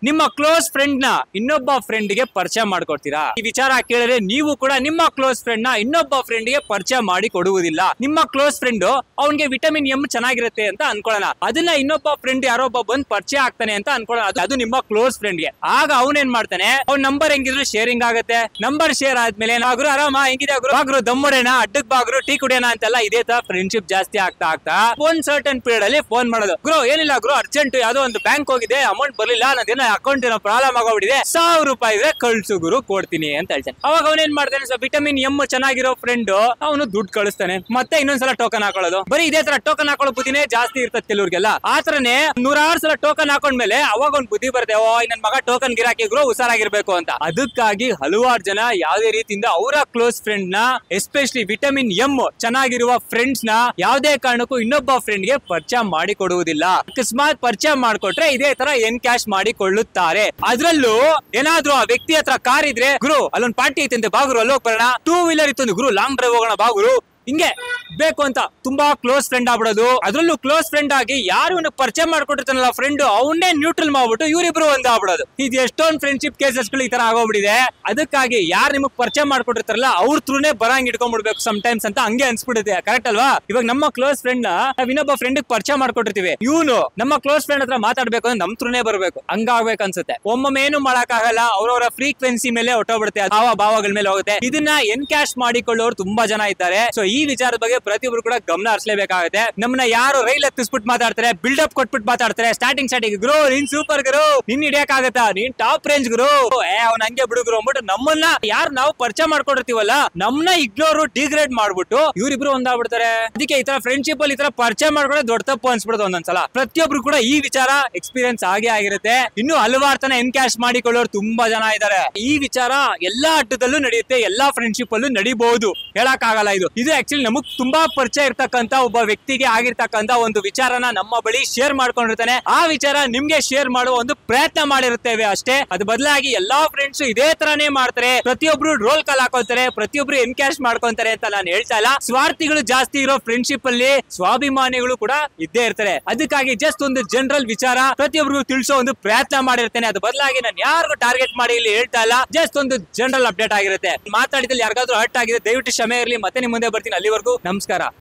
ನಿಮ್ಮ close friend ನ ಇನ್ನೊಬ್ಬ ಫ್ರೆಂಡ್ ಗೆ ಪರಿಚಯ ಮಾಡ್ಕೊಡ್ತೀರಾ? ಈ ವಿಚಾರ ಕೇಳಿದ್ರೆ ನೀವು ಕೂಡ ನಿಮ್ಮ ಕ್ಲೋಸ್ ಫ್ರೆಂಡ್ ನ ಇನ್ನೊಬ್ಬ ಫ್ರೆಂಡ್ ಗೆ ಪರಿಚಯ ಮಾಡಿ ಕೊಡುವುದಿಲ್ಲ. ನಿಮ್ಮ ಕ್ಲೋಸ್ ಫ್ರೆಂಡ್ ಅವನ್ಗೆ ವಿಟಮಿನ್ ಎಂ ಚೆನ್ನಾಗಿರುತ್ತೆ ಅಂತ ಅನ್ಕೊಳ್ಳೋಣ, ಅದನ್ನ ಇನ್ನೊಬ್ಬ ಫ್ರೆಂಡ್ ಯಾರೊಬ್ಬ ಬಂದ್ ಪರಿಚಯ ಆಗ್ತಾನೆ ಅಂತ ಅನ್ಕೊಳ್ಳೋಣ, ಅದು ನಿಮ್ಮ ಕ್ಲೋಸ್ ಫ್ರೆಂಡ್ ಗೆ. ಆಗ ಅವನೇನ್ ಮಾಡ್ತಾನೆ, ಅವ್ನ ನಂಬರ್ ಹೆಂಗಿದ್ರು ಶೇರಿಂಗ್ ಆಗುತ್ತೆ. ನಂಬರ್ ಶೇರ್ ಆದ್ಮೇಲೆ ಗುರು ಆರಾಮ, ಹೆಂಗಿದೆ ಗುರು, ದಮ್ಮಡೇನ, ಅಡ್ಡಕ್ ಬಾಗ್ರು, ಟೀ ಕುಡಿಯೋಣ ಅಂತೆಲ್ಲ ಇದೇ ತರ ಫ್ರೆಂಡ್ಶಿಪ್ ಜಾಸ್ತಿ ಆಗ್ತಾ ಒಂದ್ ಸರ್ಟನ್ ಪೀರಿಯಡ್ ಅಲ್ಲಿ ಫೋನ್ ಮಾಡೋದು. ಗುರು ಏನಿಲ್ಲ ಗುರು, ಅರ್ಜೆಂಟ್ ಯಾವ್ದೋ ಒಂದು ಬ್ಯಾಂಕ್ ಹೋಗಿದೆ, ಅಮೌಂಟ್ ಬರ್ಲಿಲ್ಲ, ನಂದೇನೋ ಅಕೌಂಟ್ ಏನೋ ಪ್ರಾಬ್ಲಮ್ ಆಗೋಬಿಟ್ಟಿದೆ, 1000 ರೂಪಾಯಿ ಇದ್ರೆ ಕಳ್ಸು ಗುರು, ಕೊಡ್ತೀನಿ ಅಂತ ಹೇಳ್ತಾನೆ. ಅವಾಗ ಅವನೇನ್ ಮಾಡ್ತಾನೆ, ವಿಟಮಿನ್ ಎಂ ಚೆನ್ನಾಗಿರೋ ಫ್ರೆಂಡ್ ಅವನು ದುಡ್ಡು ಕಳಿಸ್ತಾನೆ, ಮತ್ತೆ ಇನ್ನೊಂದ್ಸಲ ಟೋಕನ್ ಹಾಕೊಳ್ಳೋದು. ಬರೀ ಇದೇ ತರ ಟೋಕನ್ ಹಾಕೊಳ್ಳೋ ಬುದ್ಧಿನೇ ಜಾಸ್ತಿ ಇರ್ತದೆ ಕೆಲವ್ರಿಗೆಲ್ಲ. ಆತರನೇ 106 ಸಲ ಟೋಕನ್ ಹಾಕೊಂಡ್ಮೇಲೆ ಅವಾಗ ಒಂದ್ ಬುದ್ಧಿ ಬರುತ್ತೆ, ಓ ನನ್ ಮಗ ಟೋಕನ್ ಗಿರಾಕಿ ಗುರು, ಹುಷಾರಾಗಿರ್ಬೇಕು ಅಂತ. ಅದಕ್ಕಾಗಿ ಹಲವಾರು ಜನ ಯಾವ್ದೇ ರೀತಿಯಿಂದ ಅವರ ಕ್ಲೋಸ್ ಫ್ರೆಂಡ್ ನ, ಎಸ್ಪೆಷಲಿ ವಿಟಮಿನ್ ಎಂ ಚೆನ್ನಾಗಿರುವ ಫ್ರೆಂಡ್ಸ್ ನ ಯಾವುದೇ ಕಾರಣಕ್ಕೂ ಇನ್ನೊಬ್ಬ ಫ್ರೆಂಡ್ ಗೆ ಪರಿಚಯ ಮಾಡಿ ಕೊಡುವುದಿಲ್ಲ. ಅಕಸ್ಮಾತ್ ಪರಿಚಯ ಮಾಡ್ಕೊಟ್ರೆ ಇದೇ ತರ ಎನ್ಕ್ಯಾಶ್ ಮಾಡಿಕೊಳ್ಳುತ್ತಾರೆ. ಅದ್ರಲ್ಲೂ ಏನಾದ್ರೂ ಆ ವ್ಯಕ್ತಿ ಹತ್ರ ಕಾರ್ ಇದ್ರೆ, ಗುರು ಅಲ್ಲೊಂದ್ ಪಾರ್ಟಿ ಐತೆ ಬಾಗುರು, ಅಲ್ಲೋಗ್ ಬರೋಣ, 2 ವೀಲರ್ ಇತ್ತು ಗುರು, ಲಾಂಗ್ ಡ್ರೈವ್ ಹೋಗೋಣ ಬಾಗುರು, ಹಿಂಗೆ ಬೇಕು ಅಂತ ತುಂಬಾ ಕ್ಲೋಸ್ ಫ್ರೆಂಡ್ ಆಗ್ಬಿಡೋದು. ಅದ್ರಲ್ಲೂ ಕ್ಲೋಸ್ ಫ್ರೆಂಡ್ ಆಗಿ ಯಾರು ಪರಿಚಯ ಮಾಡ್ಕೊಟ್ಟಿರ್ತಾನಲ್ಲ ಫ್ರೆಂಡ್, ಅವನ್ನೇ ನ್ಯೂಟ್ರಲ್ ಮಾಡ್ಬಿಟ್ಟು ಇವರಿಬ್ರು ಒಂದ್ ಆಗ್ಬಿಡೋದು. ಇದು ಎಷ್ಟೊಂದು ಫ್ರೆಂಡ್ಶಿಪ್ ಕೇಸಸ್ ಗಳು ಈ ತರ ಆಗೋಗ್ಬಿಟ್ಟಿದೆ. ಅದಕ್ಕಾಗಿ ಯಾರು ನಿಮಗ್ ಪರಿಚಯ ಮಾಡ್ಕೊಟ್ಟಿರ್ತಾರಲ್ಲ ಅವ್ರ ಥ್ರೂನೇ ಬರಂಗ್ ಇಟ್ಕೊಂಡ್ಬಿಡ್ಬೇಕು ಸಮ್ಟೈಮ್ಸ್ ಅಂತ ಹಂಗೆ ಅನ್ಸ್ಬಿಡುತ್ತೆ. ಕರೆಕ್ಟ್ ಅಲ್ವಾ? ಇವಾಗ ನಮ್ಮ ಕ್ಲೋಸ್ ಫ್ರೆಂಡ್ ನ ನಾವ್ ಇನ್ನೊಬ್ಬ ಫ್ರೆಂಡ್ ಪರಿಚಯ ಮಾಡ್ಕೊಟ್ಟಿರ್ತೀವಿ, ಇವನು ನಮ್ಮ ಕ್ಲೋಸ್ ಫ್ರೆಂಡ್ ಹತ್ರ ಮಾತಾಡ್ಬೇಕು ಅಂದ್ರೆ ನಮ್ ಥ್ರೂನೇ ಬರ್ಬೇಕು, ಹಂಗಾಗ್ಬೇಕು ಅನ್ಸುತ್ತೆ. ಒಮ್ಮೊಮ್ಮೆ ಏನು ಮಾಡಕ್ ಆಗಲ್ಲ, ಅವ್ರವರ ಫ್ರೀಕ್ವೆನ್ಸಿ ಮೇಲೆ ಹೊಟ್ಟೋಗ್ಬಿಡುತ್ತೆ, ಭಾವಗಳ ಮೇಲೆ ಹೋಗುತ್ತೆ. ಇದನ್ನ ಎನ್ಕ್ಯಾಶ್ ಮಾಡಿಕೊಳ್ಳೋರು ತುಂಬಾ ಜನ ಇದ್ದಾರೆ. ಸೊ ಈ ವಿಚಾರದ ಬಗ್ಗೆ ಪ್ರತಿಯೊಬ್ರು ಕೂಡ ಗಮನ ಹರಿಸಲೇಬೇಕಾಗುತ್ತೆ. ನಮ್ಮನ್ನ ಯಾರು ರೈಲ್ ಹತ್ತಿಸ್ಬಿಟ್ಟು ಮಾತಾಡ್ತಾರೆ, ಬಿಲ್ಡಪ್ ಕೊಟ್ಬಿಟ್ಟು ಮಾತಾಡ್ತಾರೆ, ಸ್ಟಾರ್ಟಿಂಗ್ ಗುರು ನೀನ್ ಸೂಪರ್ ಗುರು, ನಿನ್ ಹಿಡಿಯಕ್ ಆಗತ್ತಾ, ನೀನ್ ಟಾಪ್ ರೇಂಜ್ ಗುರು, ಅವ್ನ ಹಂಗೆ ಬಿಡುಗರು ಅಂದ್ಬಿಟ್ಟು ನಮ್ಮನ್ನ ಯಾರು ನಾವು ಪರಿಚಯ ಮಾಡ್ಕೊಂಡಿರ್ತೀವಲ್ಲ ನಮ್ಮನ್ನ ಇಗ್ನೋರು ಡಿಗ್ರೇಡ್ ಮಾಡ್ಬಿಟ್ಟು ಇವರಿಬ್ರು ಒಂದಾಗ್ಬಿಡ್ತಾರೆ. ಅದಕ್ಕೆ ಈ ತರ ಫ್ರೆಂಡ್ಶಿಪ್ ಅಲ್ಲಿ ಈ ತರ ಪರಿಚಯ ಮಾಡ್ಕೊಳ್ಳೋದು ದೊಡ್ಡ ತಪ್ಪು ಅನ್ಸ್ಬಿಡೋದು ಒಂದೊಂದ್ಸಲ. ಪ್ರತಿಯೊಬ್ರು ಕೂಡ ಈ ವಿಚಾರ ಎಕ್ಸ್ಪೀರಿಯನ್ಸ್ ಆಗೇ ಆಗಿರುತ್ತೆ. ಇನ್ನು ಹಲವಾರು ತನ ಎನ್ಕ್ಯಾಶ್ ಮಾಡಿಕೊಳ್ಳೋರು ತುಂಬಾ ಜನ ಇದ್ದಾರೆ. ಈ ವಿಚಾರ ಎಲ್ಲಾ ಅಡ್ಡದಲ್ಲೂ ನಡೆಯುತ್ತೆ, ಎಲ್ಲಾ ಫ್ರೆಂಡ್ಶಿಪ್ ಅಲ್ಲೂ ನಡಿಬಹುದು, ಹೇಳಕ್ ಆಗಲ್ಲ. ಇದು ಆಕ್ಚುಲಿ ನಮಗ್ ತುಂಬಾ ಪರಿಚಯ ಇರ್ತಕ್ಕಂತ ಒಬ್ಬ ವ್ಯಕ್ತಿಗೆ ಆಗಿರ್ತಕ್ಕಂತ ಒಂದು ವಿಚಾರನ ನಮ್ಮ ಬಳಿ ಶೇರ್ ಮಾಡ್ಕೊಂಡಿರ್ತಾನೆ. ಆ ವಿಚಾರ ನಿಮ್ಗೆ ಶೇರ್ ಮಾಡುವ ಒಂದು ಪ್ರಯತ್ನ ಮಾಡಿರುತ್ತೇವೆ ಅಷ್ಟೇ. ಅದು ಬದಲಾಗಿ ಎಲ್ಲಾ ಫ್ರೆಂಡ್ಸ್ ಇದೇ ತರಾನೇ ಮಾಡ್ತಾರೆ, ಪ್ರತಿಯೊಬ್ರು ರೋಲ್ ಕಾಲ್ ಹಾಕೋತಾರೆ, ಪ್ರತಿಯೊಬ್ರು ಎನ್ಕ್ಯಾಶ್ ಮಾಡ್ಕೊಂತಾರೆ ಅಂತ ನಾನು ಹೇಳ್ತಾ ಇಲ್ಲ. ಸ್ವಾರ್ಥಿಗಳು ಜಾಸ್ತಿ ಇರೋ ಫ್ರೆಂಡ್ಶಿಪ್ ಅಲ್ಲಿ ಸ್ವಾಭಿಮಾನಿಗಳು ಕೂಡ ಇದ್ದೇ ಇರ್ತಾರೆ. ಅದಕ್ಕಾಗಿ ಜಸ್ಟ್ ಒಂದು ಜನರಲ್ ವಿಚಾರ ಪ್ರತಿಯೊಬ್ರಿಗೂ ತಿಳಿಸೋ ಒಂದು ಪ್ರಯತ್ನ ಮಾಡಿರ್ತೇನೆ. ಅದು ಬದಲಾಗಿ ನಾನು ಯಾರಿಗೂ ಟಾರ್ಗೆಟ್ ಮಾಡಿ ಇಲ್ಲಿ ಹೇಳ್ತಾ ಇಲ್ಲ, ಜಸ್ಟ್ ಒಂದು ಜನರಲ್ ಅಪ್ಡೇಟ್ ಆಗಿರುತ್ತೆ. ಮಾತಾಡಿದಲ್ಲಿ ಯಾರಿಗಾದ್ರೂ ಹರ್ಟ್ ಆಗಿದೆ ದಯವಿಟ್ಟು ಕ್ಷಮೆ ಇರಲಿ. ಮತ್ತೆ ನಿಮ್ ಮುಂದೆ ಬರ್ತೀನಿ. ಅಲ್ಲಿವರೆಗೂ ನಮಸ್ಕಾರ.